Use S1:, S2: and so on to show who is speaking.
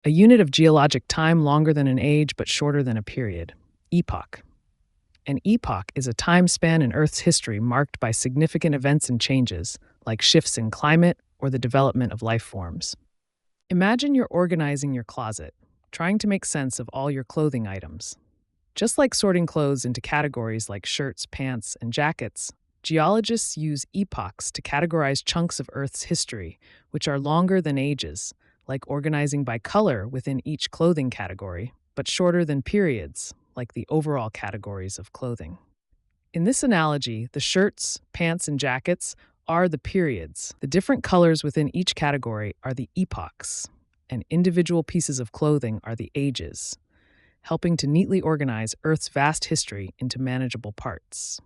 S1: A unit of geologic time longer than an age but shorter than a period. Epoch. An epoch is a time span in Earth's history marked by significant events and changes, like shifts in climate or the development of life forms. Imagine you're organizing your closet, trying to make sense of all your clothing items. Just like sorting clothes into categories like shirts, pants, and jackets, geologists use epochs to categorize chunks of Earth's history, which are longer than ages, like organizing by color within each clothing category, but shorter than periods, like the overall categories of clothing. In this analogy, the shirts, pants, and jackets are the periods. The different colors within each category are the epochs, and individual pieces of clothing are the ages, helping to neatly organize Earth's vast history into manageable parts.